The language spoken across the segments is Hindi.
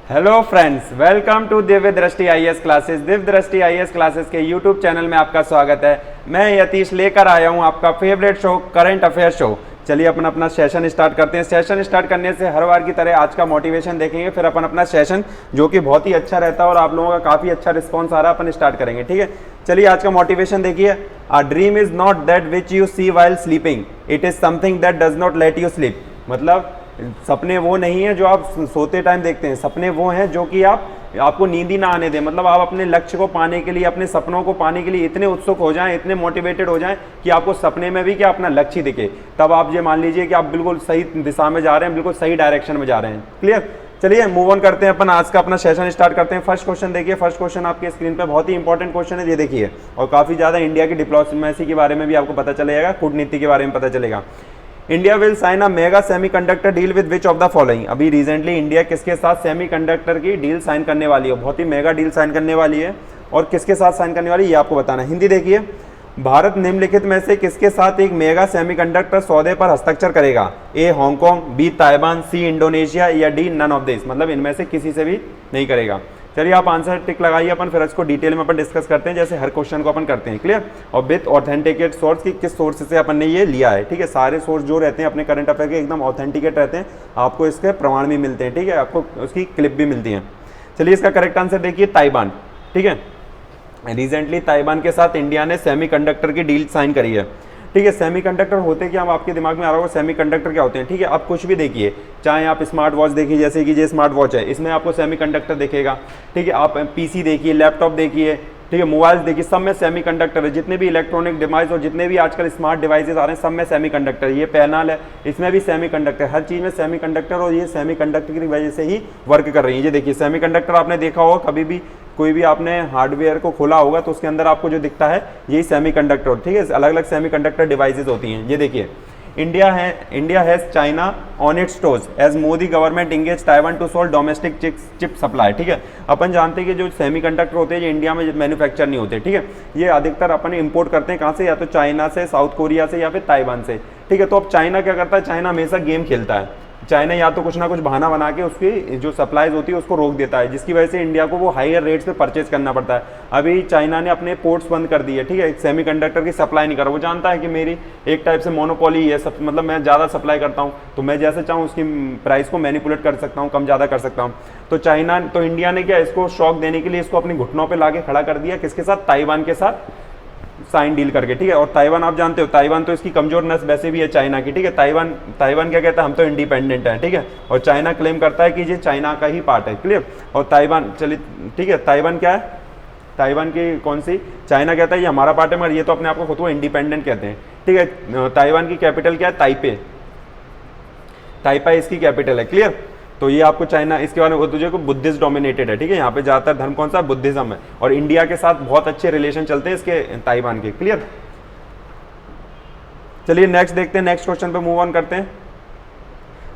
Hello friends, welcome to Divya दृष्टि आईएएस क्लासेस। दिव्य दृष्टि आईएएस क्लासेस के यूट्यूब चैनल में आपका स्वागत है। मैं यतीश लेकर आया हूं आपका favourite show current affair show. चलिए अपन अपना सेशन स्टार्ट करते हैं। सेशन स्टार्ट करने से हर बार की तरह आज का मोटिवेशन देखेंगे, फिर अपन अपना सेशन जो कि बहुत ही अच्छा रहता है और आप लोगों का काफ़ी अच्छा रिस्पॉन्स आ रहा है, अपन स्टार्ट करेंगे। ठीक है, चलिए आज का मोटिवेशन देखिए। A dream is not that which you see while sleeping, it is something that does not let you sleep. मतलब सपने वो नहीं है जो आप सोते टाइम देखते हैं, सपने वो हैं जो कि आपको नींद ही ना आने दें। मतलब आप अपने लक्ष्य को पाने के लिए, अपने सपनों को पाने के लिए इतने उत्सुक हो जाएं, इतने मोटिवेटेड हो जाएं कि आपको सपने में भी क्या अपना लक्ष्य दिखे। तब आप ये मान लीजिए कि आप बिल्कुल सही दिशा में जा रहे हैं, बिल्कुल सही डायरेक्शन में जा रहे हैं। क्लियर? चलिए मूव ऑन करते हैं, अपन आज का अपना सेशन स्टार्ट करते हैं। फर्स्ट क्वेश्चन देखिए। फर्स्ट क्वेश्चन आपके स्क्रीन पे बहुत ही इंपॉर्टेंट क्वेश्चन है, ये देखिए। और काफी ज्यादा इंडिया की डिप्लोमेसी के बारे में भी आपको पता चलेगा, कूटनीति के बारे में पता चलेगा। India will sign a mega semiconductor deal with which of the following. अभी रिसेंटली इंडिया किसके साथ सेमीकंडक्टर की डील साइन करने वाली है? बहुत ही मेगा डील साइन करने वाली है, और किसके साथ साइन करने वाली है ये आपको बताना है। हिंदी देखिए। भारत निम्नलिखित में से किसके साथ एक मेगा सेमीकंडक्टर सौदे पर हस्ताक्षर करेगा? A Hong Kong, B Taiwan, C Indonesia या डी नन ऑफ दिस। मतलब इनमें से किसी से भी नहीं करेगा। चलिए आप आंसर टिक लगाइए, अपन फिर इसको डिटेल में अपन डिस्कस करते हैं, जैसे हर क्वेश्चन को अपन करते हैं। क्लियर? और विथ ऑथेंटिकेट सोर्स की किस सोर्स से अपन ने ये लिया है। ठीक है, सारे सोर्स जो रहते हैं अपने करंट अफेयर के एकदम ऑथेंटिकेट रहते हैं, आपको इसके प्रमाण भी मिलते हैं। ठीक है, आपको उसकी क्लिप भी मिलती है। चलिए इसका करेक्ट आंसर देखिए, ताइवान। ठीक है, रिसेंटली ताइवान के साथ इंडिया ने सेमीकंडक्टर की डील साइन करी है। ठीक है, सेमीकंडक्टर होते क्या, हम आपके दिमाग में आ रहा होगा सेमीकंडक्टर क्या होते हैं। ठीक है, आप कुछ भी देखिए, चाहे आप स्मार्ट वॉच देखिए, जैसे कि ये स्मार्ट वॉच है, इसमें आपको सेमीकंडक्टर दिखेगा। ठीक है, आप पीसी देखिए, लैपटॉप देखिए, ठीक है, मोबाइल देखिए, सब में सेमीकंडक्टर है। जितने भी इलेक्ट्रॉनिक डिवाइस और जितने भी आजकल स्मार्ट डिवाइसेस आ रहे हैं, सब में सेमीकंडक्टर। ये पैनल है, इसमें भी सेमीकंडक्टर, हर चीज़ में सेमीकंडक्टर, और ये सेमीकंडक्टर की वजह से ही वर्क कर रही है। ये देखिए सेमीकंडक्टर, आपने देखा होगा कभी भी कोई भी आपने हार्डवेयर को खोला होगा तो उसके अंदर आपको जो दिखता है यही सेमीकंडक्टर। ठीक है, अलग अलग सेमीकंडक्टर डिवाइसेस होती हैं। ये देखिए, India has China on its toes as Modi government engage Taiwan to solve domestic chip supply. ठीक है, अपन जानते हैं कि जो सेमीकंडक्टर होते हैं ये इंडिया में मैन्युफैक्चर नहीं होते। ठीक है, ये अधिकतर अपन इंपोर्ट करते हैं कहाँ से? या तो चाइना से, साउथ कोरिया से, या फिर ताइवान से। ठीक है, तो अब चाइना क्या करता है? चाइना हमेशा गेम खेलता है। चाइना या तो कुछ ना कुछ बहाना बना के उसकी जो सप्लाईज होती है उसको रोक देता है, जिसकी वजह से इंडिया को वो हायर रेट्स पे परचेज करना पड़ता है। अभी चाइना ने अपने पोर्ट्स बंद कर दिए। ठीक है, सेमीकंडक्टर की सप्लाई नहीं कर रहा। वो जानता है कि मेरी एक टाइप से मोनोपोली है, मतलब मैं ज़्यादा सप्लाई करता हूँ, तो मैं जैसे चाहूँ उसकी प्राइस को मैनिपुलेट कर सकता हूँ, कम ज़्यादा कर सकता हूँ। तो इंडिया ने क्या, इसको शॉक देने के लिए इसको अपने घुटनों पर ला के खड़ा कर दिया। किसके साथ? ताइवान के साथ साइन डील करके। ठीक है, और ताइवान आप जानते हो, ताइवान तो इसकी कमजोर नस वैसे भी है चाइना की। ठीक है, ताइवान क्या कहता है? हम तो इंडिपेंडेंट हैं। ठीक है, और चाइना क्लेम करता है कि ये चाइना का ही पार्ट है। क्लियर? और ताइवान, चलिए ठीक है, ताइवान क्या है? ताइवान की कौन सी? चाइना कहता है ये हमारा पार्ट है, मगर ये तो अपने आप को खुद को इंडिपेंडेंट कहते हैं। ठीक है, ताइवान की कैपिटल क्या है? ताइपे। ताइपे इसकी कैपिटल है। क्लियर? तो ये आपको चाइना, इसके बारे में तुझे को बुद्धिस्ट डोमिनेटेड है। ठीक है, यहाँ पे ज्यादातर धर्म कौन सा? बुद्धिज्म है, और इंडिया के साथ बहुत अच्छे रिलेशन चलते हैं इसके, ताइवान के। क्लियर? चलिए नेक्स्ट देखते हैं, नेक्स्ट क्वेश्चन पे मूव ऑन करते हैं।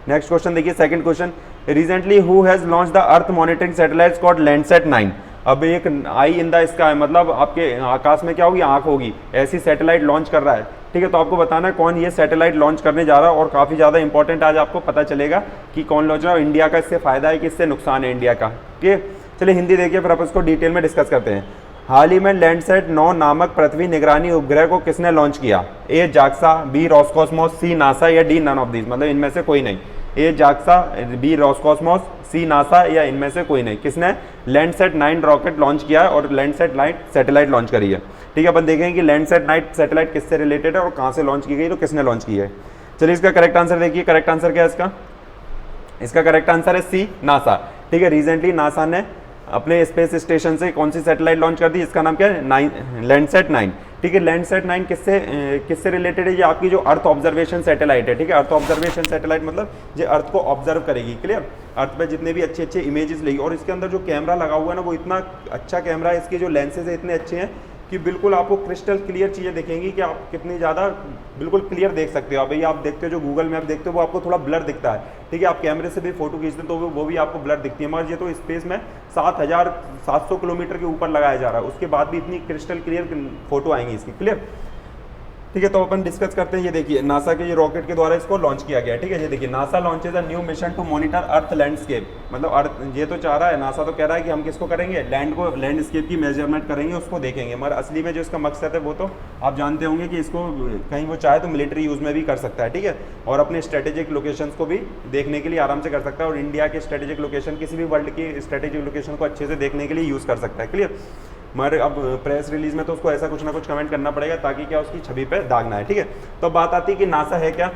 नेक्स्ट क्वेश्चन देखिए, second question. Recently who has launch the earth monitoring satellite called Landsat 9। अब एक आई इन द स्काई, मतलब आपके आकाश में क्या होगी? आंख होगी, ऐसी सैटेलाइट लॉन्च कर रहा है। ठीक है, तो आपको बताना है कौन ये सैटेलाइट लॉन्च करने जा रहा है, और काफ़ी ज़्यादा इंपॉर्टेंट आज आपको पता चलेगा कि कौन लॉन्च रहा है, और इंडिया का इससे फायदा है कि इससे नुकसान है इंडिया का। ठीक है, चलिए हिंदी देखिए, फिर आप इसको डिटेल में डिस्कस करते हैं। हाल ही में लैंडसेट 9 नामक पृथ्वी निगरानी उपग्रह को किसने लॉन्च किया? ए जाक्सा, बी रॉसकॉस्मोस, सी नासा या डी नन ऑफ दिस। मतलब इनमें से कोई नहीं। ए जाक्सा, बी रॉसकॉस्मोस, सी नासा या इनमें से कोई नहीं। किसने लैंडसेट 9 रॉकेट लॉन्च किया है और लैंडसेट 9 सैटेलाइट लॉन्च करी है? ठीक है, अपन देखेंगे कि लैंडसेट 9 सैटेलाइट किससे रिलेटेड है और कहाँ से लॉन्च की गई, तो किसने लॉन्च की है। चलिए इसका करेक्ट आंसर देखिए। करेक्ट आंसर क्या है इसका? इसका करेक्ट आंसर है सी, नासा। ठीक है, रिसेंटली नासा ने अपने स्पेस स्टेशन से कौन सी सैटेलाइट लॉन्च कर दी? इसका नाम क्या है? लैंडसेट 9। ठीक है, लैंडसेट 9 किससे रिलेटेड है? ये आपकी जो अर्थ ऑब्जर्वेशन सैटेलाइट है। ठीक है, अर्थ ऑब्जर्वेशन सैटेलाइट मतलब ये अर्थ को ऑब्जर्व करेगी। क्लियर? अर्थ पे जितने भी अच्छे अच्छे इमेजेस लेगी, और इसके अंदर जो कैमरा लगा हुआ है ना, वो इतना अच्छा कैमरा है, इसके जो लेंसेज है इतने अच्छे हैं कि बिल्कुल आपको क्रिस्टल क्लियर चीज़ें दिखेंगी कि आप कितनी ज़्यादा बिल्कुल क्लियर देख सकते हो। अभी आप देखते हो जो गूगल मैप देखते हो वो आपको थोड़ा ब्लर दिखता है। ठीक है, आप कैमरे से भी फोटो खींचते हो तो वो भी आपको ब्लर दिखती है, मगर ये तो स्पेस में 7700 किलोमीटर के ऊपर लगाया जा रहा है, उसके बाद भी इतनी क्रिस्टल क्लियर फोटो आएंगी इसकी। क्लियर? ठीक है, तो अपन डिस्कस करते हैं। ये देखिए नासा के ये रॉकेट के द्वारा इसको लॉन्च किया गया है। ठीक है, ये देखिए NASA launches a new mission to monitor earth landscape, मतलब अर्थ ये तो चाह रहा है, नासा तो कह रहा है कि हम किसको करेंगे, लैंडस्केप की मेजरमेंट करेंगे, उसको देखेंगे, मगर असली में जो इसका मकसद है वो तो आप जानते होंगे कि इसको कहीं वो चाहे तो मिलिट्री यूज़ में भी कर सकता है। ठीक है, और अपने स्ट्रेटेजिक लोकेशंस को भी देखने के लिए आराम से कर सकता है, और इंडिया के स्ट्रेटेजिक लोकेशन किसी भी वर्ल्ड की स्ट्रेटेजिक लोकेशन को अच्छे से देखने के लिए यूज़ कर सकता है। क्लियर, मगर अब प्रेस रिलीज में तो उसको ऐसा कुछ ना कुछ कमेंट करना पड़ेगा ताकि क्या उसकी छवि पे दाग ना है। ठीक है, तो बात आती है कि नासा है क्या,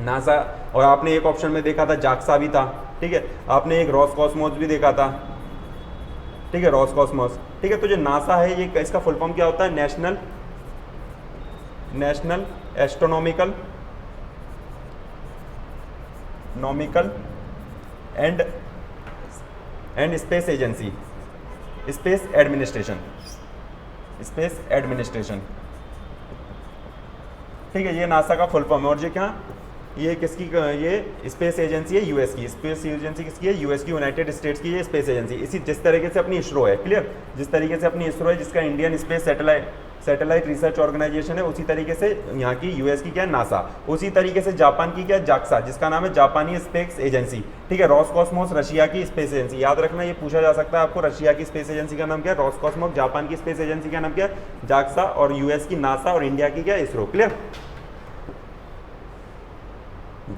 नासा, और आपने एक ऑप्शन में देखा था जाक्सा भी था। ठीक है, आपने एक रॉसकॉस्मोस भी देखा था। ठीक है, रॉसकॉस्मोस। ठीक है, तो जो नासा है ये इसका फुल फॉर्म क्या होता है, national astronomical and space agency, space administration. ठीक है, ये नासा का फुल फॉर्म है, और ये क्या, ये किसकी, ये स्पेस एजेंसी है यूएस की। स्पेस एजेंसी किसकी है, यूएस की, यूनाइटेड स्टेट्स की ये स्पेस एजेंसी। इसी जिस तरीके से अपनी इसरो है, क्लियर, जिस तरीके से अपनी इसरो है, जिसका Indian space satellite research organisation है, उसी तरीके से यहाँ की यूएस की क्या है, नासा। उसी तरीके से जापान की क्या है, जाक्सा, जिसका नाम है जापानी स्पेस एजेंसी। ठीक है, रॉसकॉस्मोस रशिया की स्पेस एजेंसी। याद रखना, ये पूछा जा सकता है आपको, रशिया की स्पेस एजेंसी का नाम क्या है, रॉसकॉस्मोस। जापान की स्पेस एजेंसी का नाम क्या है, जाक्सा, और यूएस की नासा, और इंडिया की क्या है, इसरो। क्लियर,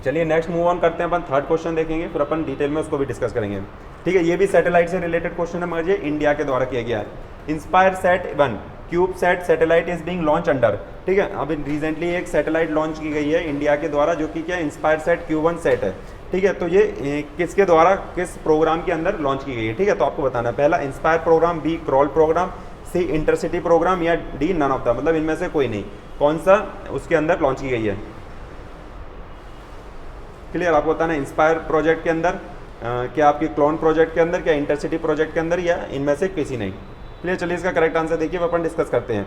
चलिए नेक्स्ट मूव ऑन करते हैं, अपन थर्ड क्वेश्चन देखेंगे, फिर अपन डिटेल में उसको भी डिस्कस करेंगे। ठीक है, ये भी सैटेलाइट से रिलेटेड क्वेश्चन है, मगर ये इंडिया के द्वारा किया गया है। Inspire set 1 CubeSat satellite is being launch under. ठीक है, अभी रिसेंटली एक सैटेलाइट लॉन्च की गई है इंडिया के द्वारा, जो कि क्या इंस्पायर सेट Q1 सेट है। ठीक है, तो ये किसके द्वारा, किस प्रोग्राम के अंदर लॉन्च की गई है। ठीक है, तो आपको बताना है, पहला inspire program, B crawl program, C intercity program, या डी नन ऑफ द, मतलब इनमें से कोई नहीं, कौन सा उसके अंदर लॉन्च की गई है। क्लियर, आपको बताना है इंस्पायर प्रोजेक्ट के अंदर, क्या आपकी क्लोन प्रोजेक्ट के अंदर, क्या इंटरसिटी प्रोजेक्ट के अंदर, या इनमें से किसी नहीं। क्लियर, चलिए इसका करेक्ट आंसर देखिए, अपन डिस्कस करते हैं।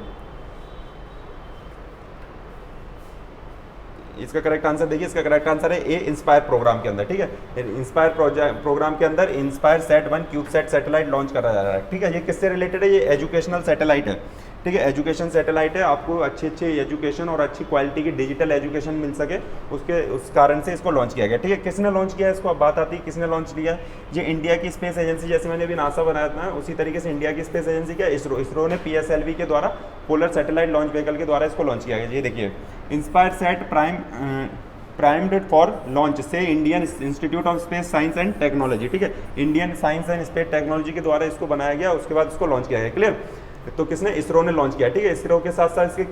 इसका करेक्ट आंसर देखिए, इसका करेक्ट आंसर है ए, इंस्पायर प्रोग्राम के अंदर। ठीक है, इंस्पायर प्रोग्राम के अंदर inspire set 1 CubeSat satellite launch करा जा रहा है। ठीक है, ये किससे रिलेटेड है, ये एजुकेशनल सैटेलाइट है। ठीक है, एजुकेशन सैटेलाइट है, आपको अच्छी एजुकेशन और अच्छी क्वालिटी की डिजिटल एजुकेशन मिल सके, उस कारण से इसको लॉन्च किया गया। ठीक है, किसने लॉन्च किया है इसको, अब बात आती है किसने लॉन्च किया। ये इंडिया की स्पेस एजेंसी, जैसे मैंने अभी नासा बनाया था, उसी तरीके से इंडिया की स्पेस एजेंसी क्या, इसरो ने PSLV के द्वारा, पोलर सैटेलाइट लॉन्च व्हीकल के द्वारा इसको लॉन्च किया गया। ये देखिए, inspire sat primed for launch से Indian Institute of Space Science and Technology. ठीक है, Indian Science and Space Technology के द्वारा इसको बनाया गया, उसके बाद इसको लॉन्च किया गया। क्लियर, तो किसने, इसरो ने लॉन्च किया। ठीक है, इसरो के साथ साथ इसके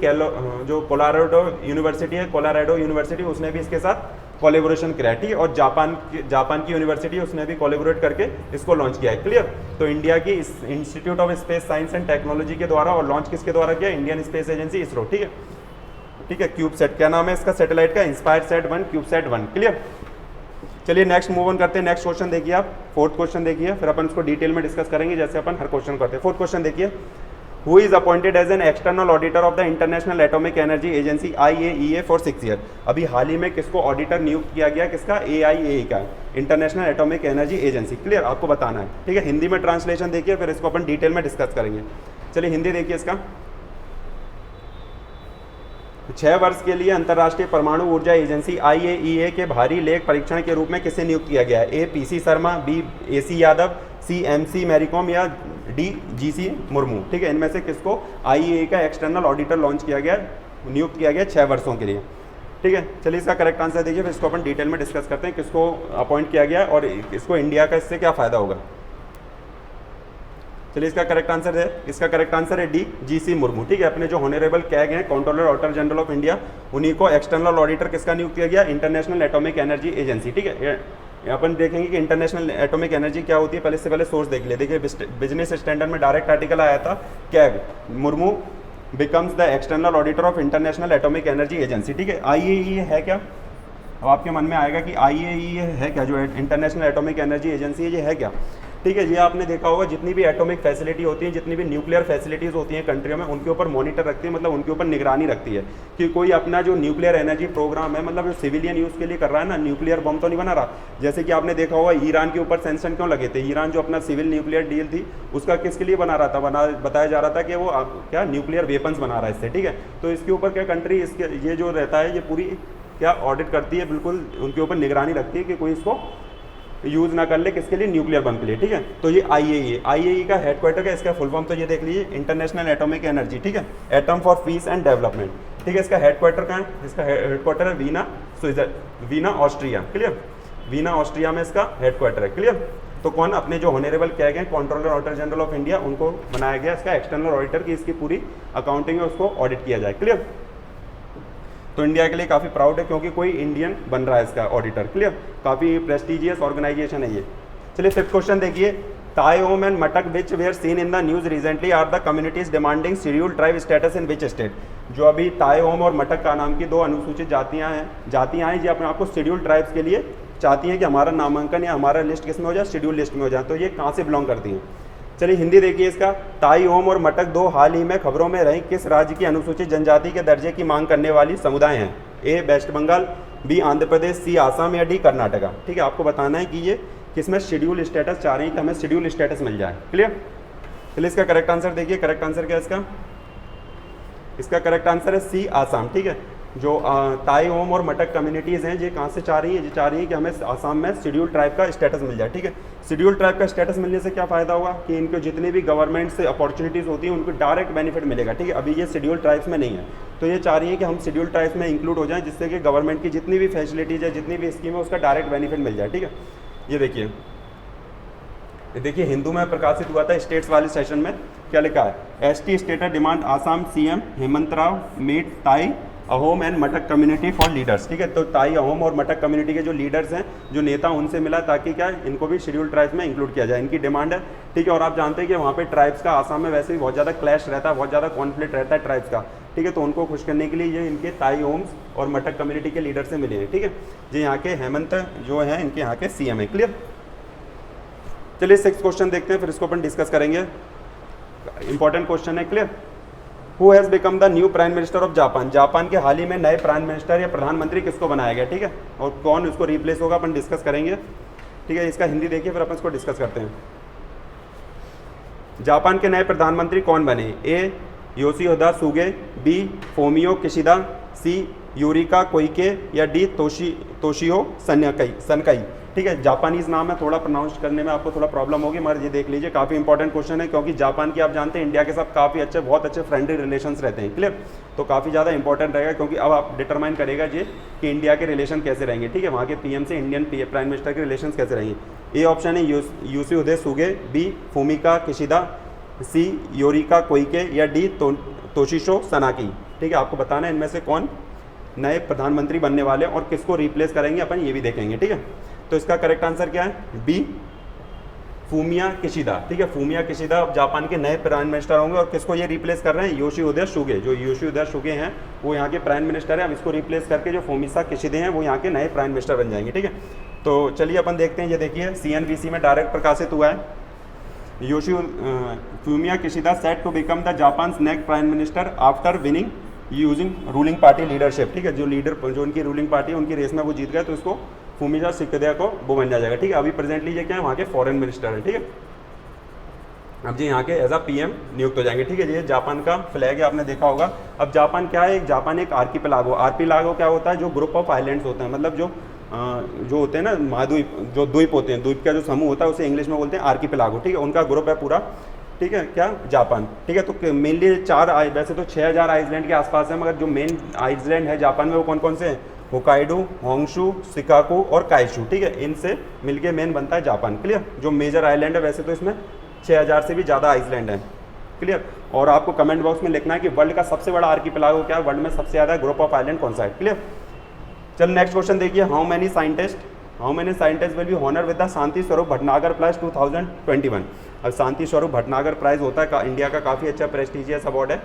जो कोलोराडो यूनिवर्सिटी है, कोलोराडो यूनिवर्सिटी, उसने भी इसके साथ कोलेबोरेशन किया है। ठीक है, और जापान की यूनिवर्सिटी, उसने भी कोलेबोरेट करके इसको लॉन्च किया है। क्लियर, तो इंडिया की institute of Space Science and technology के द्वारा, और लॉन्च किसके द्वारा किया, इंडियन स्पेस एजेंसी, इसरो। ठीक है, ठीक है, क्यूबसैट, क्या नाम है इसका सैटेलाइट का, इंस्पायर सेट 1 क्यूबसैट 1। क्लियर, चलिए नेक्स्ट मूव ऑन करते हैं। नेक्स्ट क्वेश्चन देखिए आप, फोर्थ क्वेश्चन देखिए, फिर अपन इसको डिटेल में डिस्कस करेंगे जैसे अपन हर क्वेश्चन करते हैं। फोर्थ क्वेश्चन देखिए, who is appointed as an external auditor of the International Atomic Energy Agency IAEA for 6 year. अभी हाल ही में किसको ऑडिटर नियुक्त किया गया, किसका, AIAE का, international Atomic Energy agency. Clear, आपको बताना है। ठीक है, हिंदी में ट्रांसलेशन देखिए, फिर इसको अपन डिटेल में डिस्कस करेंगे। चलिए हिंदी देखिए इसका। 6 वर्ष के लिए अंतर्राष्ट्रीय परमाणु ऊर्जा एजेंसी IAEA के भारी लेख परीक्षण के रूप में किसे नियुक्त किया गया है, A PC Sharma, B AC Yadav, C MC Mary Kom, या D GC मुर्मू। ठीक है, इनमें से किसको IAEA का एक्सटर्नल ऑडिटर लॉन्च किया गया, नियुक्त किया गया 6 वर्षों के लिए। ठीक है, चलिए इसका करेक्ट आंसर देखिए, फिर इसको अपन डिटेल में डिस्कस करते हैं, किसको अपॉइंट किया गया और इसको इंडिया का इससे क्या फ़ायदा होगा। चलिए इसका करेक्ट आंसर है डी GC मुर्मू। ठीक है, अपने जो होनरेबल कैग हैं, controller auditor general of India, उन्हीं को एक्सटर्नल ऑडिटर किसका नियुक्त किया गया, इंटरनेशनल एटॉमिक एनर्जी एजेंसी। ठीक है, अपन देखेंगे कि इंटरनेशनल एटॉमिक एनर्जी क्या होती है, पहले से पहले सोर्स देख लिया। देखिए बिजनेस स्टैंडर्ड में डायरेक्ट आर्टिकल आया था, CAG Murmu becomes the external auditor of international Atomic Energy agency. ठीक है, IAEA है क्या, अब आपके मन में आएगा कि IAEA है क्या, जो इंटरनेशनल एटॉमिक एनर्जी एजेंसी है, ये है क्या। ठीक है। ये आपने देखा होगा जितनी भी एटॉमिक फैसिलिटी होती है, जितनी भी न्यूक्लियर फैसिलिटीज़ होती हैं कंट्रियों में, उनके ऊपर मॉनिटर रखती है, मतलब उनके ऊपर निगरानी रखती है कि कोई अपना जो न्यूक्लियर एनर्जी प्रोग्राम है, मतलब जो सिविलियन यूज़ के लिए कर रहा है ना, न्यूक्लियर बम तो नहीं बना रहा। जैसे कि आपने देखा होगा ईरान के ऊपर सेंक्शन क्यों लगे थे, ईरान जो अपना सिविल न्यूक्लियर डील थी उसका किसके लिए बना रहा था, बताया जा रहा था कि वो क्या न्यूक्लियर वेपन्स बना रहा है इससे, ठीक है। तो इसके ऊपर क्या कंट्री इसके ये जो रहता है ये पूरी क्या ऑडिट करती है, बिल्कुल उनके ऊपर निगरानी रखती है कि कोई इसको यूज़ ना कर ले किसके लिए, न्यूक्लियर बम के लिए, ठीक है। तो ये आईएई का हेडक्वार्टर है, इसका फुल फॉर्म तो ये देख लीजिए, इंटरनेशनल एटॉमिक एनर्जी, ठीक है, atom for piece and development, ठीक है। इसका हेडक्वार्टर कहाँ है, इसका हेडक्वार्टर है Veena Austria, clear, Veena Austria में इसका हेडक्वार्टर है, क्लियर। तो कौन, अपने जो ऑनरेबल कहे गए controller auditor general of India, उनको बनाया गया इसका एक्सटर्नल ऑडिटर की इसकी पूरी अकाउंटिंग है उसको ऑडिट किया जाए, क्लियर। तो इंडिया के लिए काफ़ी प्राउड है क्योंकि कोई इंडियन बन रहा है इसका ऑडिटर, क्लियर। काफ़ी प्रेस्टिजियस ऑर्गेनाइजेशन है ये। चलिए फिफ्थ क्वेश्चन देखिए, Tai Ahom and Matak which were seen in the news recently are the communities demanding scheduled tribe status in which state. जो अभी ताओम और मटक का नाम की दो अनुसूचित जातियाँ हैं जी, अपने आपको शेड्यूल्ड ट्राइब्स के लिए चाहती हैं कि हमारा नामांकन या हमारा लिस्ट किस में हो जाए, शेड्यूल लिस्ट में हो जाए। तो ये कहाँ से बिलोंग करती हैं। चलिए हिंदी देखिए इसका, ताओम और मटक दो हाल ही में खबरों में रही किस राज्य की अनुसूचित जनजाति के दर्जे की मांग करने वाली समुदाय हैं। ए वेस्ट बंगाल, बी आंध्र प्रदेश, सी आसाम या डी कर्नाटका, ठीक है। आपको बताना है कि ये किसमें शेड्यूल स्टेटस चाह रही है कि हमें शेड्यूल स्टेटस मिल जाए, क्लियर। चलिए इसका करेक्ट आंसर देखिए, करेक्ट आंसर क्या है इसका करेक्ट आंसर है सी आसाम, ठीक है। जो ताओम और मटक कम्युनिटीज़ हैं ये कहाँ से चाह रही है, ये चाह रही है कि हमें आसाम में शेड्यूल ट्राइब का स्टेटस मिल जाए, ठीक है। शेड्यूल ट्राइब का स्टेटस मिलने से क्या फ़ायदा होगा कि इनको जितनी भी गवर्नमेंट से अपॉर्चुनिटीज़ होती हैं उनको डायरेक्ट बेनिफिट मिलेगा, ठीक है। अभी ये शेड्यूल ट्राइब्स में नहीं है, तो ये चाह रही है कि हम शेड्यूल ट्राइब्स में इंक्लूड हो जाएं, जिससे कि गवर्नमेंट की जितनी भी फैसिलिटीज़ है, जितनी भी स्कीम है, उसका डायरेक्ट बेनिफिट मिल जाए, ठीक है। ये देखिए हिंदू में प्रकाशित हुआ था स्टेट्स वाले सेशन में, क्या लिखा है, ST status demand Assam CM Hemant Rao meet Tai Ahom and Matak community for leaders, ठीक है। तो ताई अहोम और मटक कम्युनिटी के जो लीडर्स हैं, जो नेता, उनसे मिला ताकि क्या इनको भी शेड्यूल ट्राइब्स में इंक्लूड किया जाए, इनकी डिमांड है, ठीक है। और आप जानते हैं कि वहाँ पे ट्राइब्स का आसाम में वैसे ही बहुत ज़्यादा क्लैश रहता है, बहुत ज़्यादा कॉन्फ्लिक्ट रहता है ट्राइब्स का, ठीक है। तो उनको खुश करने के लिए ये इनके ताई होम्स और मटक कम्युनिटी के लीडर से मिले हैं, ठीक है। जो यहाँ के हेमंत जो हैं इनके यहाँ के सीएम है, क्लियर। चलिए 6th क्वेश्चन देखते हैं, फिर इसको अपन डिस्कस करेंगे, इंपॉर्टेंट क्वेश्चन है, clear. Who has become the new prime minister of Japan. Japan के हाल ही में नए प्राइम मिनिस्टर या प्रधानमंत्री किसको बनाया गया, ठीक है, और कौन उसको रिप्लेस होगा अपन डिस्कस करेंगे, ठीक है। इसका हिंदी देखिए फिर अपन इसको डिस्कस करते हैं। जापान के नए प्रधानमंत्री कौन बने, ए योशिहिदा सुगे, बी फोमियो किशिदा, सी यूरिका कोइके या डी तोशियो सनकाई, ठीक है। जापानीज़ नाम है, थोड़ा प्रोनाउंस करने में आपको थोड़ा प्रॉब्लम होगी, मगर ये देख लीजिए काफ़ी इंपॉर्टेंट क्वेश्चन है, क्योंकि जापान की आप जानते हैं इंडिया के साथ काफ़ी अच्छे, बहुत अच्छे फ्रेंडली रिलेशंस रहते हैं, क्लियर। तो काफ़ी ज़्यादा इंपॉर्टेंट रहेगा, क्योंकि अब आप डिटरमाइन करेगा ये कि इंडिया के रिलेशन कैसे रहेंगे, ठीक है, वहाँ के पीएम से इंडियन प्राइम मिनिस्टर के रिलेशन कैसे रहेंगे। ए ऑप्शन है योशिहिदे सुगे, बी फूमिका किशिदा, सी योरिका कोइके या डी तोशिशो सनाकी, ठीक है। आपको बताना है इनमें से कौन नए प्रधानमंत्री बनने वाले और किसको रिप्लेस करेंगे, अपन ये भी देखेंगे, ठीक है। तो इसका करेक्ट आंसर क्या है, बी फूमिया किशिदा, ठीक है। फूमिया किशिदा अब जापान के नए प्राइम मिनिस्टर होंगे, और किसको ये रिप्लेस कर रहे हैं, योशिहिदे सुगे। जो योशिहिदे सुगे हैं वो यहाँ के प्राइम मिनिस्टर हैं, अब इसको रिप्लेस करके जो फूमिसा किशिदे हैं वो यहाँ के नए प्राइम मिनिस्टर बन जाएंगे, ठीक है। तो चलिए अपन देखते हैं, ये देखिए CNBC में डायरेक्ट प्रकाशित हुआ है। Fumio Kishida set to become the Japan next prime minister after winning using ruling party leadership, ठीक है। जो उनकी रूलिंग पार्टी है उनकी रेस में वो जीत गए, तो इसको फूमिया किशिदा को वो बन जाएगा, ठीक है। अभी प्रेजेंटली ये क्या है, वहाँ के फॉरेन मिनिस्टर हैं, ठीक है। अब जी यहाँ के एज अ PM नियुक्त हो जाएंगे, ठीक है। ये जापान का फ्लैग है, आपने देखा होगा। अब जापान क्या है, जापान एक आर्किपेलागो क्या होता है, जो ग्रुप ऑफ आइलैंड्स होते हैं, मतलब जो होते हैं ना महाद्वीप, जो द्वीप होते हैं, द्वीप का जो समूह होता है उसे इंग्लिश में बोलते हैं आर्किपेलागो, ठीक है। उनका ग्रुप है पूरा, ठीक है, क्या जापान, ठीक है। तो मेनली वैसे तो 6000 आइसलैंड के आसपास है, मगर जो मेन आइसलैंड है जापान में वो कौन कौन से हैं, होकाइडो, होंगशू, शिकागो और काइशू, ठीक है। इनसे मिलके मेन बनता है जापान, क्लियर। जो मेजर आइलैंड है, वैसे तो इसमें 6000 से भी ज़्यादा आइसलैंड है, क्लियर। और आपको कमेंट बॉक्स में लिखना है कि वर्ल्ड का सबसे बड़ा आर्किपेलागो क्या है, वर्ल्ड में सबसे ज़्यादा ग्रुप ऑफ आइलैंड कौन सा है, क्लियर। चल नेक्स्ट क्वेश्चन देखिए, how many scientist will be honour with the Shanti Swarup Bhatnagar prize 2021। अब शांति स्वरूप भटनागर प्राइज होता है इंडिया का काफ़ी अच्छा प्रेस्टिजियस अवार्ड है,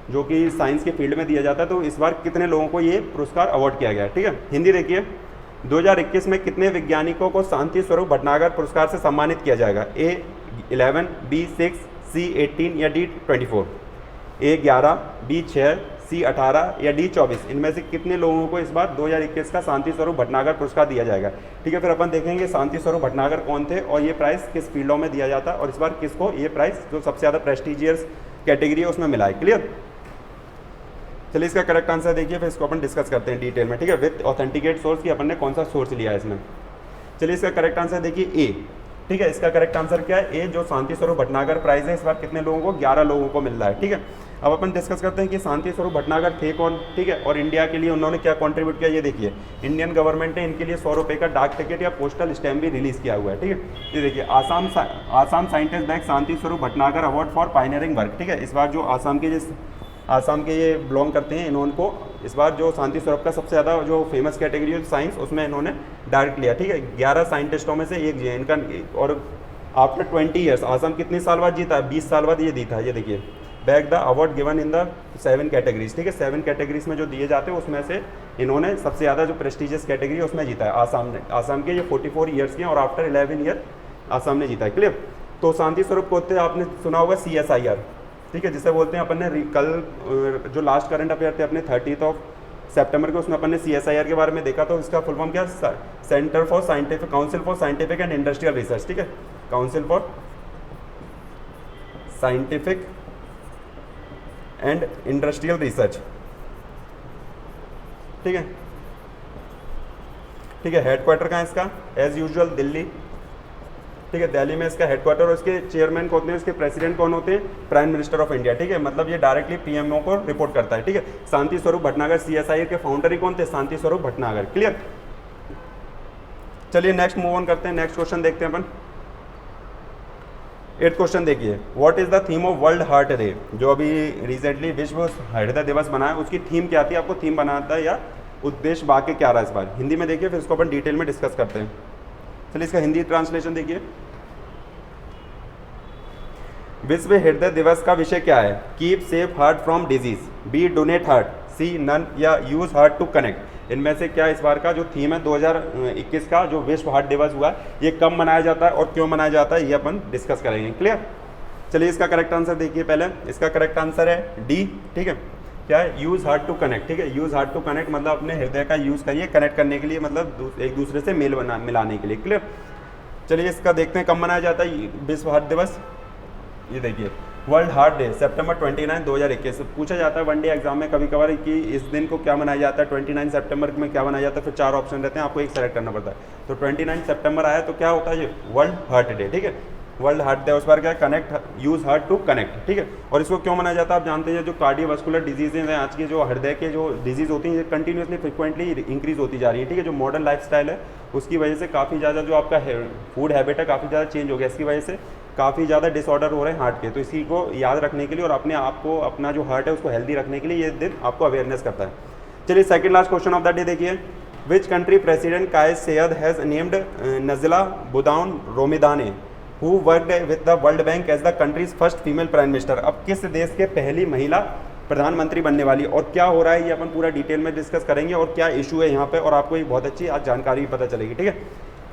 जो कि साइंस के फील्ड में दिया जाता है। तो इस बार कितने लोगों को ये पुरस्कार अवार्ड किया गया है, ठीक है। हिंदी देखिए, 2021 में कितने वैज्ञानिकों को शांति स्वरूप भटनागर पुरस्कार से सम्मानित किया जाएगा? A11, B6, C18 या D24? A11, B6, C18 या D24? इनमें से कितने लोगों को इस बार 2021 का शांति स्वरूप भटनागर पुरस्कार दिया जाएगा? ठीक है, फिर अपन देखेंगे शांति स्वरूप भटनागर कौन थे और ये प्राइस किस फील्डों में दिया जाता है और इस बार किसको ये प्राइस जो सबसे ज़्यादा प्रेस्टिजियस कैटेगरी है उसमें मिला है। क्लियर? चलिए इसका करेक्ट आंसर देखिए, फिर इसको अपन डिस्कस करते हैं डिटेल में। ठीक है, विथ ऑथेंटिकेट सोर्स की अपन ने कौन सा सोर्स लिया है इसमें। चलिए इसका करेक्ट आंसर देखिए ए। ठीक है, इसका करेक्ट आंसर क्या है? ए। जो शांति स्वरूप भटनागर प्राइज है इस बार कितने लोगों को? 11 लोगों को मिल रहा है। ठीक है, अब अपन डिस्कस करते हैं कि शांति स्वरूप भटनागर थे कौन। ठीक है, और इंडिया के लिए उन्होंने क्या कॉन्ट्रीब्यूट किया ये देखिए। इंडियन गवर्नमेंट ने इनके लिए 100 रुपये का डाक टिकट या पोस्टल स्टैम्प भी रिलीज किया हुआ है। ठीक है, ये देखिए Assam scientist bag Shanti Swarup Bhatnagar award for pioneering work. ठीक है, इस बार जो आसाम के ये बिलोंग करते हैं इन्होंने को इस बार जो शांति स्वरूप का सबसे ज़्यादा जो फेमस कैटेगरी है साइंस उसमें इन्होंने डायरेक्ट लिया। ठीक है, 11 साइंटिस्टों में से एक जी है इनका। और आफ्टर 20 ईयर्स आसाम कितने साल बाद जीता है? 20 साल बाद ये जीता है। ये देखिए, bag the award given in the 7 categories. ठीक है, 7 कैटेगरीज में जो दिए जाते हैं उसमें से इन्होंने सबसे ज़्यादा जो प्रेस्टिजियस कैटेगरी है उसमें जीता है आसाम ने। आसाम के ये 44 ईयर्स के हैं और आफ्टर 11 ईयर आसाम ने जीता है। क्लियर? तो शांति स्वरूप को होते आपने सुना होगा CSIR। ठीक है, जिसे बोलते हैं अपन ने कल जो लास्ट करंट अफेयर थे अपने 30 सितंबर को उसमें अपन ने CSIR के बारे में देखा। तो इसका फुल फॉर्म क्या? Centre for scientific council for scientific and industrial research. ठीक है, council for scientific and industrial research. ठीक है, ठीक है, हेडक्वार्टर कहाँ है इसका? As usual Delhi. ठीक है, दिल्ली में इसका हेडक्वार्टर और इसके चेयरमैन कौन होते हैं? इसके प्रेसिडेंट कौन होते हैं? Prime minister of India. ठीक है, मतलब ये डायरेक्टली PMO को रिपोर्ट करता है। ठीक है, शांति स्वरूप भटनागर CSIR के फाउंडर ही कौन थे? शांति स्वरूप भटनागर। क्लियर? चलिए नेक्स्ट मूव ऑन करते हैं, नेक्स्ट क्वेश्चन देखते हैं अपन। 8th क्वेश्चन देखिए, what is the theme of world heart day? जो अभी रिसेंटली विश्व हृदय दिवस बनाया उसकी थीम क्या थी? आपको थीम बनाता है या उद्देश्य वाक्य क्या रहा इस बार? हिंदी में देखिए, फिर इसको अपन डिटेल में डिस्कस करते हैं। चलिए इसका हिंदी ट्रांसलेशन देखिए। विश्व हृदय दिवस का विषय क्या है? Keep safe heart from disease, B donate heart, C none या यूज हार्ट टू कनेक्ट। इनमें से क्या इस बार का जो थीम है 2021 का जो विश्व हार्ट दिवस हुआ ये कब मनाया जाता है और क्यों मनाया जाता है ये अपन डिस्कस करेंगे। क्लियर? चलिए इसका करेक्ट आंसर देखिए। पहले इसका करेक्ट आंसर है डी। ठीक है, क्या है? Use heart to connect. ठीक है, यूज हार्ट टू कनेक्ट मतलब अपने हृदय का यूज करिए कनेक्ट करने के लिए, मतलब एक दूसरे से मेल मिलाने के लिए। क्लियर? चलिए इसका देखते हैं कब मनाया जाता है विश्व हार्ट दिवस। ये देखिए, वर्ल्ड हार्ट डे सितंबर 29, 2021 पूछा जाता है वनडे एग्जाम में कभी कभार कि इस दिन को क्या मनाया जाता है। 29 सितंबर में क्या मनाया जाता है? फिर 4 ऑप्शन रहते हैं, आपको एक सेलेक्ट करना पड़ता है। तो 29 सितंबर आया तो क्या होता है? ये वर्ल्ड हार्ट डे। ठीक है, वर्ल्ड हार्ट डे उस बार क्या? Connect, use heart to connect. ठीक है, और इसको क्यों मनाया जाता है आप जानते हैं। जो कार्डियोवास्कुलर डिजीजेज हैं आज की, जो हृदय के जो डिजीज होती हैं ये कंटिन्यूसली फ्रिक्वेंटली इंक्रीज होती जा रही है। ठीक है, जो मॉडर्न लाइफस्टाइल है उसकी वजह से काफ़ी ज़्यादा जो आपका फूड हैबिट है काफ़ी ज़्यादा चेंज हो गया, इसकी वजह से काफ़ी ज़्यादा डिसऑर्डर हो रहे हैं हार्ट के। तो इसी को याद रखने के लिए और अपने आप को अपना जो हार्ट है उसको हेल्दी रखने के लिए ये दिन आपको अवेयरनेस करता है। चलिए second last question of the day देखिए, which country president Kais Saied has named Najla Bouden Romdhane who worked with the World Bank as the country's first female prime minister. अब किस देश के पहली महिला प्रधानमंत्री बनने वाली और क्या हो रहा है ये अपन पूरा डिटेल में डिस्कस करेंगे और क्या इशू है यहाँ पे और आपको एक बहुत अच्छी आज जानकारी भी पता चलेगी। ठीक है,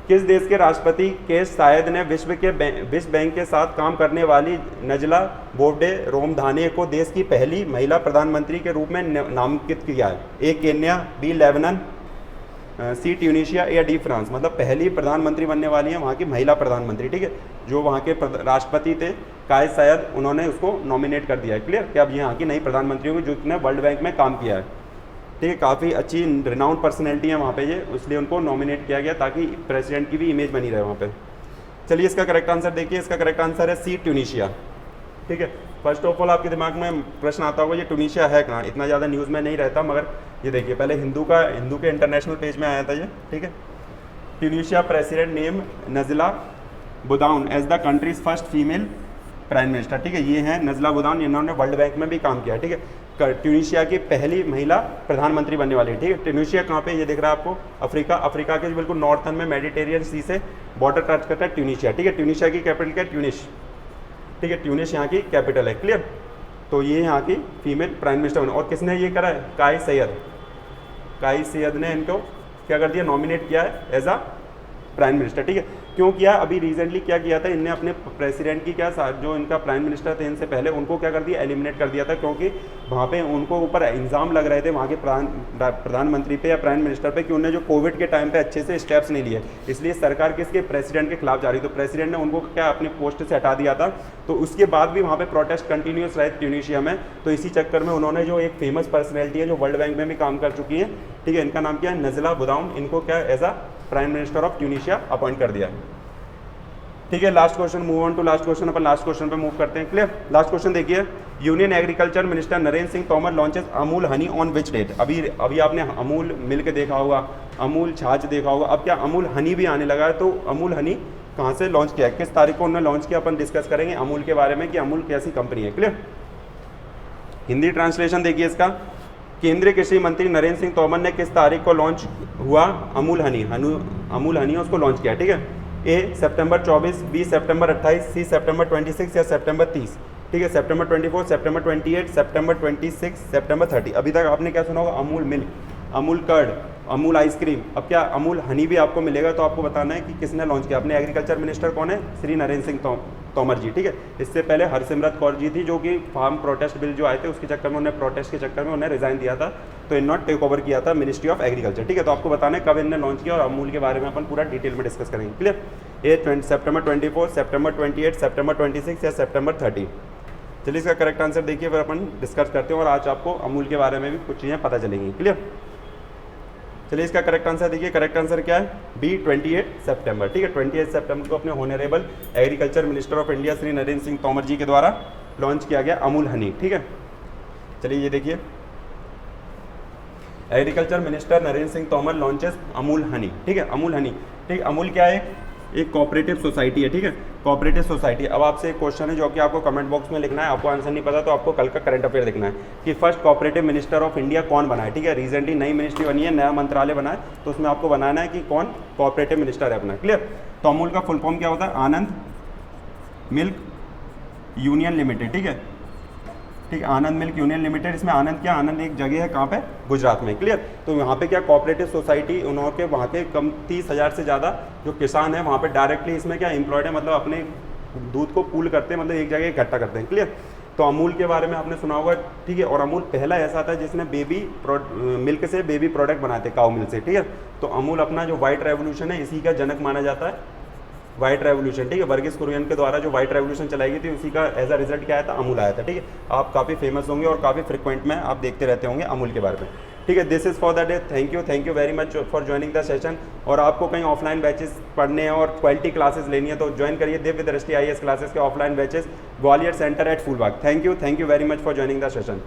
किस देश के राष्ट्रपति के शायद ने विश्व बैंक के साथ काम करने वाली नजला बोबडे रोमधाने को देश की पहली महिला प्रधानमंत्री के रूप में नामांकित किया है? ए केन्या, बी लेबनान, सी ट्यूनीशिया या डी फ्रांस। मतलब पहली प्रधानमंत्री बनने वाली है वहाँ की महिला प्रधानमंत्री। ठीक है, जो वहाँ के राष्ट्रपति थे कायस सैयद उन्होंने उसको नॉमिनेट कर दिया है। क्लियर? कि अब यहाँ की नई प्रधानमंत्री होगी जिसने वर्ल्ड बैंक में काम किया है। ठीक है, काफ़ी अच्छी रिनाउंड पर्सनैलिटी है वहाँ पे ये, इसलिए उनको नॉमिनेट किया गया ताकि प्रेसिडेंट की भी इमेज बनी रहे वहाँ पे। चलिए इसका करेक्ट आंसर देखिए, इसका करेक्ट आंसर है सी ट्यूनीशिया। ठीक है, फर्स्ट ऑफ ऑल आपके दिमाग में प्रश्न आता होगा ये ट्यूनीशिया है कहाँ? इतना ज़्यादा न्यूज़ में नहीं रहता, मगर ये देखिए पहले हिंदू के इंटरनेशनल पेज में आया था ये। ठीक है, Tunisia president name Najla Bouden as the country's first female prime minister. ठीक है, ये हैं नज़ला बुदाउन, इन्होंने वर्ल्ड बैंक में भी काम किया। ठीक है, ट्यूनीशिया की पहली महिला प्रधानमंत्री बनने वाली है। ठीक है, ट्यूनीशिया कहाँ पे? ये दिख रहा है आपको, अफ्रीका के बिल्कुल नॉर्थन में मेडिटेरियन सी से बॉर्डर टच करता है ट्यूनीशिया। ठीक है, ट्यूनीशिया की कैपिटल क्या है? ट्यूनिस। ठीक है, ट्यूनिस यहाँ की कैपिटल है। क्लियर? तो ये यहाँ की फीमेल प्राइम मिनिस्टर बने और किसने ये करा है? कायस सैयद ने इनको क्या कर दिया, नॉमिनेट किया है एज अ प्राइम मिनिस्टर। ठीक है, क्यों किया, अभी रिसेंटली क्या किया था इनने अपने प्रेसिडेंट की क्या जो इनका प्राइम मिनिस्टर थे इनसे पहले उनको क्या कर दिया, एलिमिनेट कर दिया था, क्योंकि वहाँ पे उनको ऊपर इल्ज़ाम लग रहे थे वहाँ के प्रधानमंत्री पे या प्राइम मिनिस्टर पे कि उन्होंने जो कोविड के टाइम पे अच्छे से स्टेप्स नहीं लिए, इसलिए सरकार किसके, प्रेसिडेंट के खिलाफ जा रही। तो प्रेसिडेंट ने उनको क्या अपनी पोस्ट से हटा दिया था, तो उसके बाद भी वहाँ पे प्रोटेस्ट कंटिन्यूस रहे ट्यूनीशिया में। तो इसी चक्कर में उन्होंने जो एक फेमस पर्सनैलिटी है जो वर्ल्ड बैंक में भी काम कर चुकी है, ठीक है, इनका नाम क्या है, नज़ला बुदाउन, इनको क्या as a prime minister of Tunisia appoint कर दिया। ठीक है, last question, move on to last question, अपन लास्ट क्वेश्चन पे मूव करते हैं। क्लियर, लास्ट क्वेश्चन देखिए, union agriculture minister Narendra Singh Tomar launches Amul honey on which date. अभी आपने अमूल मिल्क देखा होगा, अमूल छाछ देखा होगा, अब क्या अमूल हनी भी आने लगा है, तो अमूल हनी कहाँ से लॉन्च किया है, किस तारीख को उन्होंने लॉन्च किया, अपन डिस्कस करेंगे अमूल के बारे में कि अमूल कैसी कंपनी है। क्लियर, हिंदी ट्रांसलेशन देखिए इसका, केंद्रीय कृषि मंत्री नरेंद्र सिंह तोमर ने किस तारीख को लॉन्च हुआ अमूल हनी, अमूल हनी उसको लॉन्च किया। ठीक है, ए सितंबर 24, बी सितंबर 28, सी सितंबर 26 या सितंबर 30। ठीक है, सितंबर 24, सितंबर 28, सितंबर 26, सितंबर 30। अभी तक आपने क्या सुना होगा, Amul milk, Amul curd, Amul ice cream, अब क्या अमूल हनी भी आपको मिलेगा। तो आपको बताना है कि किसने लॉन्च किया। अपने एग्रीकल्चर मिनिस्टर कौन है, श्री नरेंद्र सिंह तोमर जी। ठीक है, इससे पहले हरसिमरत कौर जी थी, जो कि फार्म प्रोटेस्ट बिल जो आए थे उसके चक्कर में उन्हें प्रोटेस्ट के चक्कर में उन्हें रिजाइन दिया था, तो इन्होंने टेक ओवर किया था मिनिस्ट्री ऑफ एग्रीकल्चर। ठीक है, तो आपको बताना है कब इन्होंने लॉन्च किया और अमूल के बारे में अपन पूरा डिटेल में डिस्कस करेंगे। क्लियर, ये सितंबर 24, सितंबर 28, सितंबर 26 या सितंबर 30। चलिए इसका करेक्ट आंसर देखिए, फिर अपन डिस्कस करते हैं और आज आपको अमूल के बारे में भी कुछ चीज़ें पता चलेंगी। क्लियर, चलिए इसका करेक्ट आंसर देखिए, करेक्ट आंसर क्या है, बी 28 सितंबर। ठीक है, 28 सितंबर को अपने honourable agriculture minister of India Shri Narendra Singh Tomar ji के द्वारा लॉन्च किया गया अमूल हनी। ठीक है, चलिए ये देखिए, agriculture minister Narendra Singh Tomar launches Amul Honey. ठीक है, अमूल हनी, ठीक, अमूल क्या है, एक कोऑपरेटिव सोसाइटी है। ठीक है, कोऑपरेटिव सोसाइटी। अब आपसे एक क्वेश्चन है जो कि आपको कमेंट बॉक्स में लिखना है, आपको आंसर नहीं पता तो आपको कल का करंट अफेयर देखना है कि first cooperative minister of India कौन बना है। ठीक है, रिसेंटली नई मिनिस्ट्री बनी है, नया मंत्रालय बना है, तो उसमें आपको बनाना है कि कौन कोऑपरेटिव मिनिस्टर है अपना। क्लियर, तो अमूल का फुल फॉर्म क्या होता है, आनंद मिल्क यूनियन लिमिटेड। ठीक है, ठीक, आनंद मिल्क यूनियन लिमिटेड। इसमें आनंद क्या, आनंद एक जगह है कहाँ पे, गुजरात में। क्लियर, तो यहाँ पे क्या कोऑपरेटिव सोसाइटी उन्होंने वहाँ के कम 30,000 से ज़्यादा जो किसान हैं वहाँ पे डायरेक्टली इसमें क्या एम्प्लॉयड है, मतलब अपने दूध को पूल करते हैं, मतलब एक जगह इकट्ठा करते हैं। क्लियर, तो अमूल के बारे में आपने सुना होगा। ठीक है, और अमूल पहला ऐसा था जिसने बेबी मिल्क से बेबी प्रोडक्ट बनाते काउ मिल्क से। ठीक है, तो अमूल अपना जो व्हाइट रेवोल्यूशन है इसी का जनक माना जाता है, व्हाइट रेवोल्यूशन। ठीक है, वर्गीस कुरियन के द्वारा जो व्हाइट रेवोल्यूशन चलाई गई थी उसी का एज अ रिजल्ट क्या आया था, अमूल आया था। ठीक है, आप काफ़ी फेमस होंगे और काफ़ी फ्रिक्वेंट में आप देखते रहते होंगे अमूल के बारे में। ठीक है, this is for the day, thank you very much for joining the session. और आपको कहीं ऑफलाइन बैचेस पढ़ने हैं और क्वालिटी क्लासेस लेनी है तो ज्वाइन करिए दिव्य दृष्टि IAS क्लासेस के offline batches, Gwalior centre at Phoolbagh. Thank you very much for joining the session.